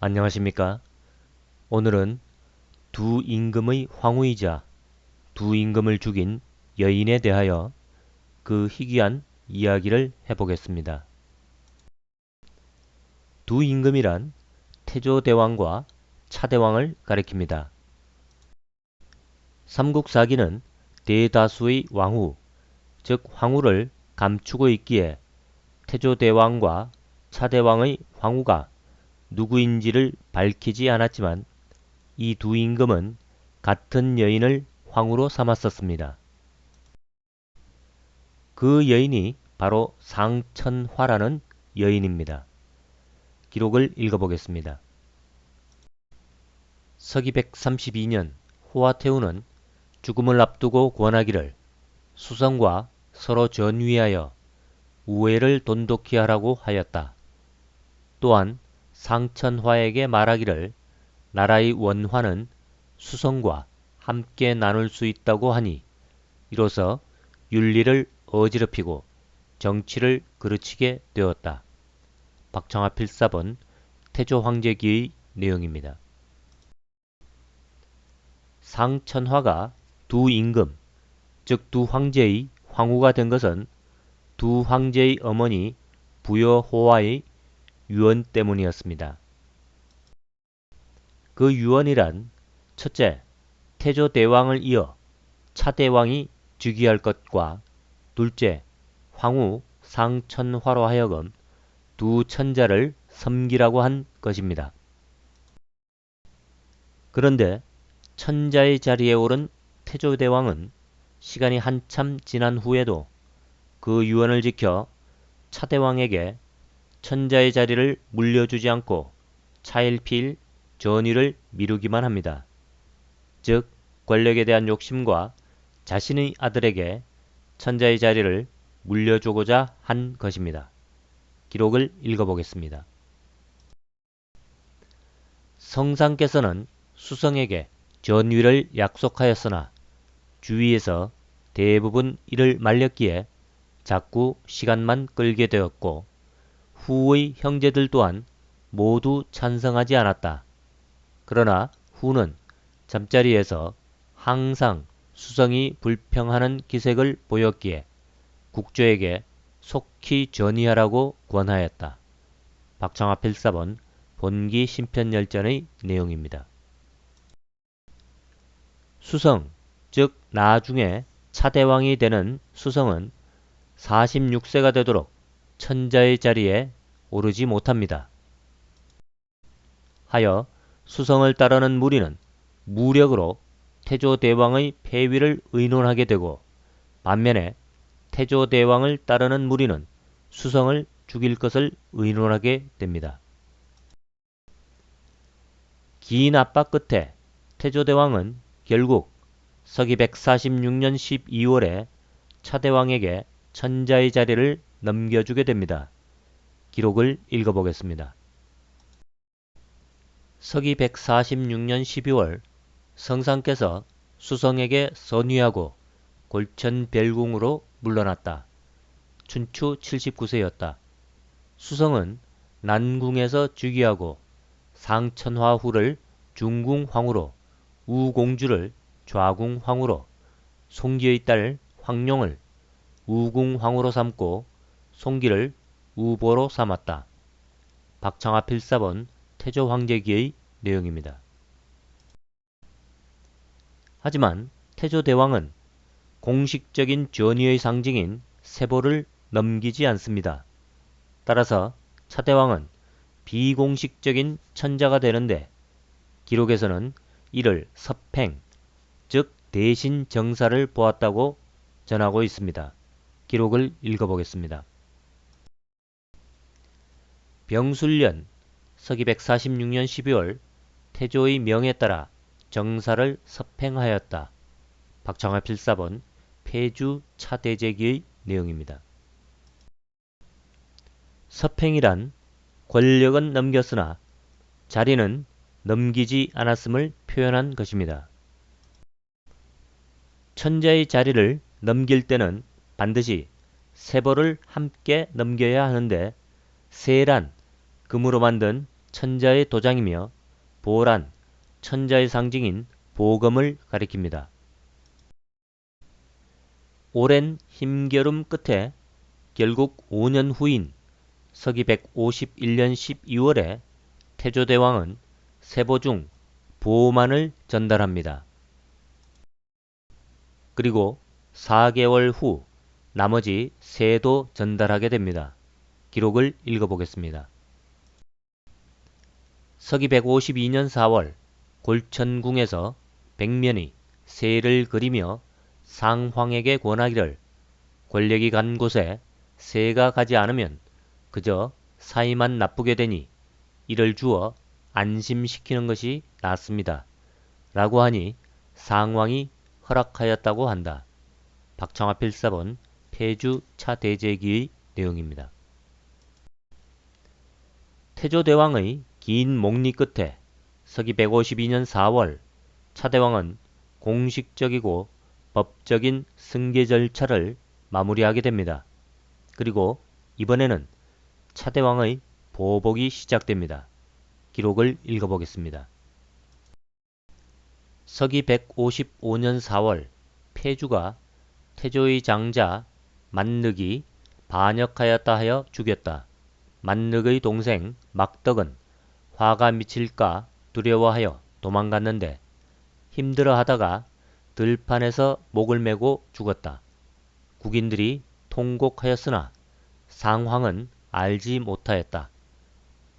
안녕하십니까? 오늘은 두 임금의 황후이자 두 임금을 죽인 여인에 대하여 그 희귀한 이야기를 해보겠습니다. 두 임금이란 태조대왕과 차대왕을 가리킵니다. 삼국사기는 대다수의 왕후, 즉 황후를 감추고 있기에 태조대왕과 차대왕의 황후가 누구인지를 밝히지 않았지만 이 두 임금은 같은 여인을 황후로 삼았었습니다. 그 여인이 바로 상천화라는 여인입니다. 기록을 읽어보겠습니다. 서기 132년 호화태우는 죽음을 앞두고 권하기를 수성과 서로 전위하여 우애를 돈독히 하라고 하였다. 또한 상천화에게 말하기를 나라의 원화는 수성과 함께 나눌 수 있다고 하니 이로써 윤리를 어지럽히고 정치를 그르치게 되었다. 박청아 필사본 태조황제기의 내용입니다. 상천화가 두 임금, 즉 두 황제의 황후가 된 것은 두 황제의 어머니 부여호와의 유언 때문이었습니다. 그 유언이란 첫째, 태조대왕을 이어 차대왕이 즉위할 것과 둘째, 황후 상천화로 하여금 두 천자를 섬기라고 한 것입니다. 그런데 천자의 자리에 오른 태조대왕은 시간이 한참 지난 후에도 그 유언을 지켜 차대왕에게 천자의 자리를 물려주지 않고 차일피일 전위를 미루기만 합니다. 즉 권력에 대한 욕심과 자신의 아들에게 천자의 자리를 물려주고자 한 것입니다. 기록을 읽어보겠습니다. 성상께서는 수성에게 전위를 약속하였으나 주위에서 대부분 이를 말렸기에 자꾸 시간만 끌게 되었고 후의 형제들 또한 모두 찬성하지 않았다. 그러나 후는 잠자리에서 항상 수성이 불평하는 기색을 보였기에 국조에게 속히 전의하라고 권하였다. 박청아 필사본 본기 심편열전의 내용입니다. 수성, 즉 나중에 차대왕이 되는 수성은 46세가 되도록 천자의 자리에 오르지 못합니다. 하여 수성을 따르는 무리는 무력으로 태조대왕의 폐위를 의논하게 되고 반면에 태조대왕을 따르는 무리는 수성을 죽일 것을 의논하게 됩니다. 긴 압박 끝에 태조대왕은 결국 서기 146년 12월에 차대왕에게 천자의 자리를 넘겨주게 됩니다. 기록을 읽어보겠습니다. 서기 146년 12월 성상께서 수성에게 선위하고 골천별궁으로 물러났다. 춘추 79세였다. 수성은 난궁에서 즉위하고 상천화 후를 중궁황후로 우공주를 좌궁황후로 송기의 딸 황룡을 우궁황후로 삼고 송기를 우보로 삼았다. 박청아 필사본 태조황제기의 내용입니다. 하지만 태조대왕은 공식적인 전위의 상징인 세보를 넘기지 않습니다. 따라서 차대왕은 비공식적인 천자가 되는데 기록에서는 이를 섭행, 즉 대신 정사를 보았다고 전하고 있습니다. 기록을 읽어보겠습니다. 병술년 서기 146년 12월 태조의 명에 따라 정사를 섭행하였다. 박청아 필사본 폐주 차대제기의 내용입니다. 섭행이란 권력은 넘겼으나 자리는 넘기지 않았음을 표현한 것입니다. 천자의 자리를 넘길 때는 반드시 세보를 함께 넘겨야 하는데 세란, 금으로 만든 천자의 도장이며 보란, 천자의 상징인 보검을 가리킵니다. 오랜 힘겨름 끝에 결국 5년 후인 서기 151년 12월에 태조대왕은 세보 중 보만을 전달합니다. 그리고 4개월 후 나머지 세도 전달하게 됩니다. 기록을 읽어보겠습니다. 서기 152년 4월 골천궁에서 백면이 세를 그리며 상황에게 권하기를 권력이 간 곳에 세가 가지 않으면 그저 사이만 나쁘게 되니 이를 주어 안심시키는 것이 낫습니다. 라고 하니 상왕이 허락하였다고 한다. 박청화 필사본 폐주 차대제기의 내용입니다. 태조대왕의 긴 목리 끝에 서기 152년 4월 차대왕은 공식적이고 법적인 승계 절차를 마무리하게 됩니다. 그리고 이번에는 차대왕의 보복이 시작됩니다. 기록을 읽어보겠습니다. 서기 155년 4월 폐주가 태조의 장자 만늑이 반역하였다 하여 죽였다. 만늑의 동생 막덕은 화가 미칠까 두려워하여 도망갔는데 힘들어 하다가 들판에서 목을 메고 죽었다. 국인들이 통곡하였으나 상황은 알지 못하였다.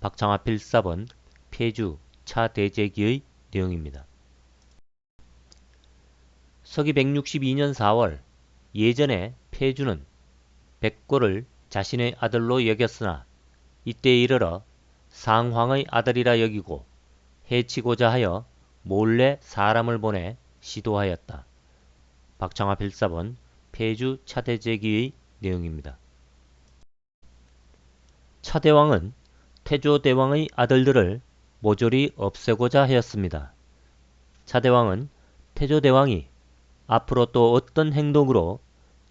박청화 필사본 폐주 차대제기의 내용입니다. 서기 162년 4월 예전에 폐주는 백골을 자신의 아들로 여겼으나 이때에 이르러 상황의 아들이라 여기고 해치고자 하여 몰래 사람을 보내 시도하였다. 박청화 필사본 폐주 차대제기의 내용입니다. 차대왕은 태조대왕의 아들들을 모조리 없애고자 하였습니다. 차대왕은 태조대왕이 앞으로 또 어떤 행동으로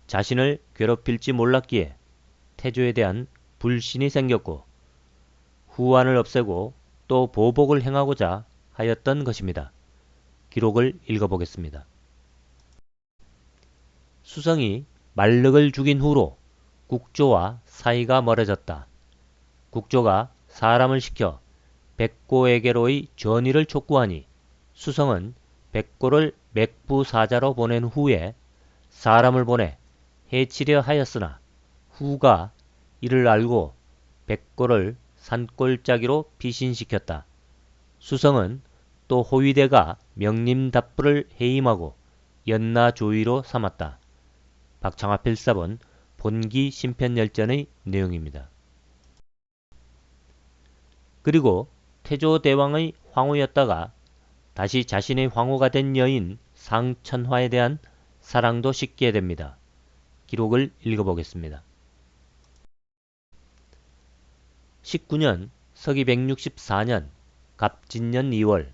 자신을 괴롭힐지 몰랐기에 태조에 대한 불신이 생겼고 후한을 없애고 또 보복을 행하고자 하였던 것입니다. 기록을 읽어보겠습니다. 수성이 만륵을 죽인 후로 국조와 사이가 멀어졌다. 국조가 사람을 시켜 백고에게로의 전의를 촉구하니 수성은 백고를 맥부사자로 보낸 후에 사람을 보내 해치려 하였으나 후가 이를 알고 백고를 산골짜기로 피신시켰다. 수성은 또 호위대가 명림답부를 해임하고 연나조위로 삼았다. 박청화 필사본 본기 심편열전의 내용입니다. 그리고 태조대왕의 황후였다가 다시 자신의 황후가 된 여인 상천화에 대한 사랑도 싣게 됩니다. 기록을 읽어보겠습니다. 19년 서기 164년 갑진년 2월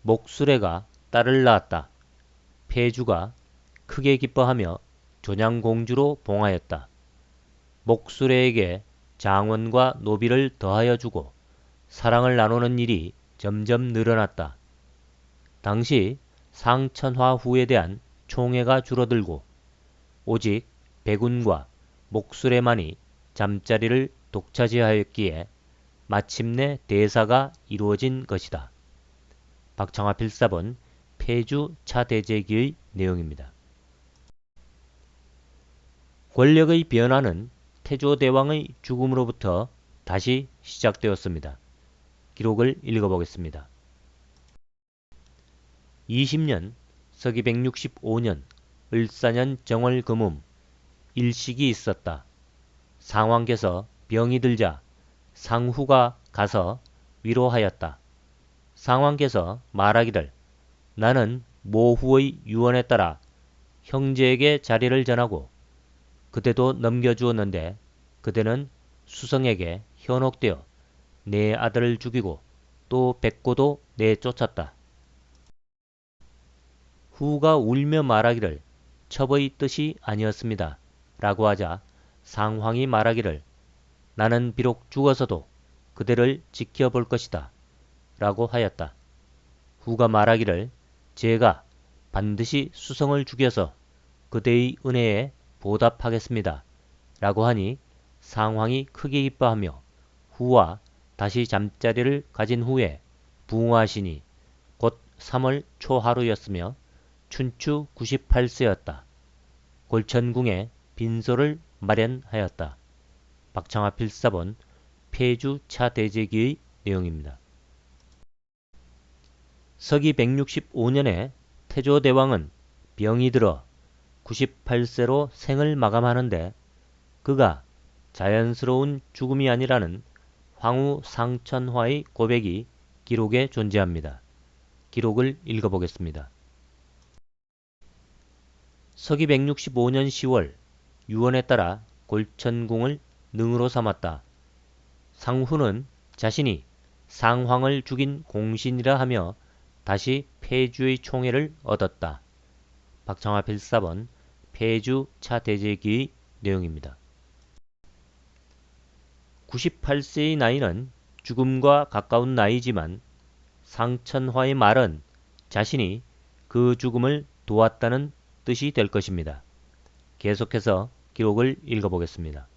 목수레가 딸을 낳았다. 폐주가 크게 기뻐하며 조냥공주로 봉하였다. 목수레에게 장원과 노비를 더하여 주고 사랑을 나누는 일이 점점 늘어났다. 당시 상천화 후에 대한 총애가 줄어들고 오직 백운과 목수레만이 잠자리를 독차지하였기에 마침내 대사가 이루어진 것이다. 박청화 필사본 폐주 차대제기의 내용입니다. 권력의 변화는 태조대왕의 죽음으로부터 다시 시작되었습니다. 기록을 읽어보겠습니다. 20년 서기 165년 을사년 정월 금음 일식이 있었다. 상왕께서 병이 들자 상후가 가서 위로하였다. 상왕께서 말하기를 나는 모후의 유언에 따라 형제에게 자리를 전하고 그대도 넘겨주었는데 그대는 수성에게 현혹되어 내 아들을 죽이고 또 백고도 내쫓았다. 후가 울며 말하기를 첩의 뜻이 아니었습니다. 라고 하자 상황이 말하기를 나는 비록 죽어서도 그대를 지켜볼 것이다 라고 하였다. 후가 말하기를 제가 반드시 수성을 죽여서 그대의 은혜에 보답하겠습니다 라고 하니 상황이 크게 기뻐하며 후와 다시 잠자리를 가진 후에 부흥하시니 곧 3월 초하루였으며 춘추 98세였다. 골천궁에 빈소를 마련하였다. 박창화 필사본 폐주 차대제기의 내용입니다. 서기 165년에 태조대왕은 병이 들어 98세로 생을 마감하는데 그가 자연스러운 죽음이 아니라는 황후 상천화의 고백이 기록에 존재합니다. 기록을 읽어보겠습니다. 서기 165년 10월 유언에 따라 골천궁을 능으로 삼았다. 상후는 자신이 상황을 죽인 공신이라 하며 다시 폐주의 총애를 얻었다. 박창화 필사본 폐주 차대제기의 내용입니다. 98세의 나이는 죽음과 가까운 나이지만 상천화의 말은 자신이 그 죽음을 도왔다는 뜻이 될 것입니다. 계속해서 기록을 읽어보겠습니다.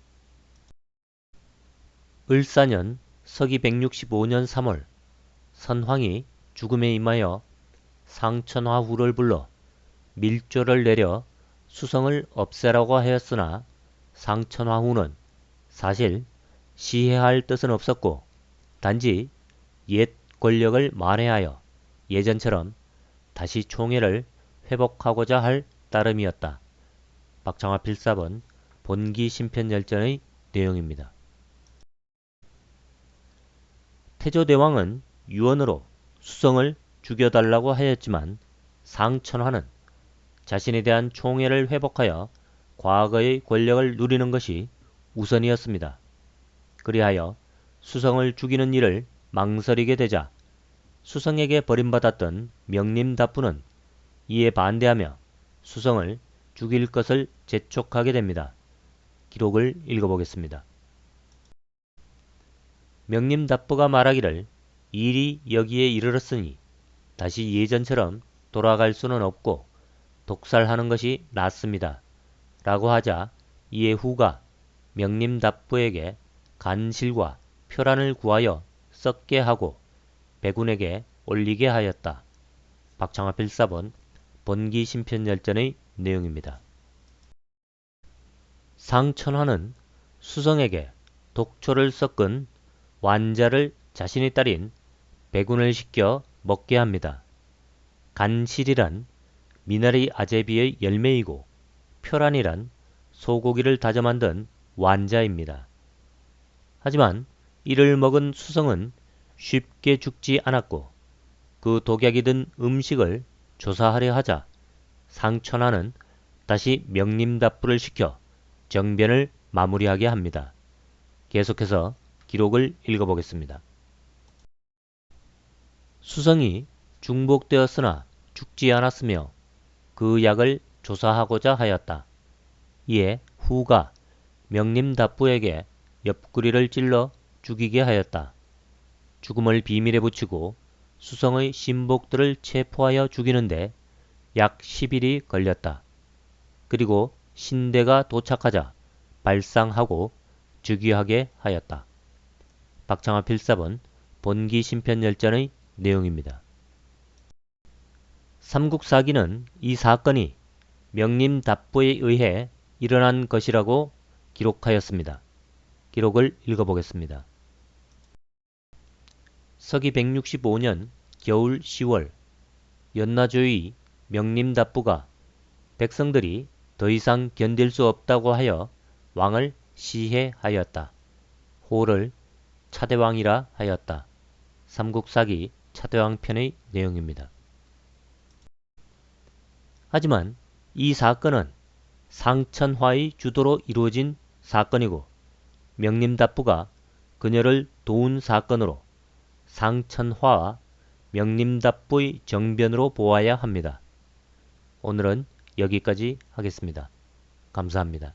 을사년 서기 165년 3월 선황이 죽음에 임하여 상천화후를 불러 밀조를 내려 수성을 없애라고 하였으나 상천화후는 사실 시해할 뜻은 없었고 단지 옛 권력을 만회하여 예전처럼 다시 총애를 회복하고자 할 따름이었다. 박창화 필사본 본기심편열전의 내용입니다. 태조대왕은 유언으로 수성을 죽여달라고 하였지만 상천화는 자신에 대한 총애를 회복하여 과거의 권력을 누리는 것이 우선이었습니다. 그리하여 수성을 죽이는 일을 망설이게 되자 수성에게 버림받았던 명림답부는 이에 반대하며 수성을 죽일 것을 재촉하게 됩니다. 기록을 읽어보겠습니다. 명림답부가 말하기를 일이 여기에 이르렀으니 다시 예전처럼 돌아갈 수는 없고 독살하는 것이 낫습니다. 라고 하자 이에 후가 명림답부에게 간실과 표란을 구하여 썩게 하고 백운에게 올리게 하였다. 박창화 필사본 본기심편열전의 내용입니다. 상천화는 수성에게 독초를 섞은 완자를 자신의 딸인 백운을 시켜 먹게 합니다. 간실이란 미나리 아제비의 열매이고 표란이란 소고기를 다져 만든 완자입니다. 하지만 이를 먹은 수성은 쉽게 죽지 않았고 그 독약이 든 음식을 조사하려 하자 상천화는 다시 명림답부를 시켜 정변을 마무리하게 합니다. 계속해서 기록을 읽어보겠습니다. 수성이 중복되었으나 죽지 않았으며 그 약을 조사하고자 하였다. 이에 후가 명림답부에게 옆구리를 찔러 죽이게 하였다. 죽음을 비밀에 붙이고 수성의 신복들을 체포하여 죽이는데 약 10일이 걸렸다. 그리고 신대가 도착하자 발상하고 즉위하게 하였다. 박창화 필사본 본기심편열전의 내용입니다. 삼국사기는 이 사건이 명림답부에 의해 일어난 것이라고 기록하였습니다. 기록을 읽어보겠습니다. 서기 165년 겨울 10월 연나조의 명림답부가 백성들이 더 이상 견딜 수 없다고 하여 왕을 시해하였다. 호를 차대왕이라 하였다. 삼국사기 차대왕편의 내용입니다. 하지만 이 사건은 상천화의 주도로 이루어진 사건이고 명림답부가 그녀를 도운 사건으로 상천화와 명림답부의 정변으로 보아야 합니다. 오늘은 여기까지 하겠습니다. 감사합니다.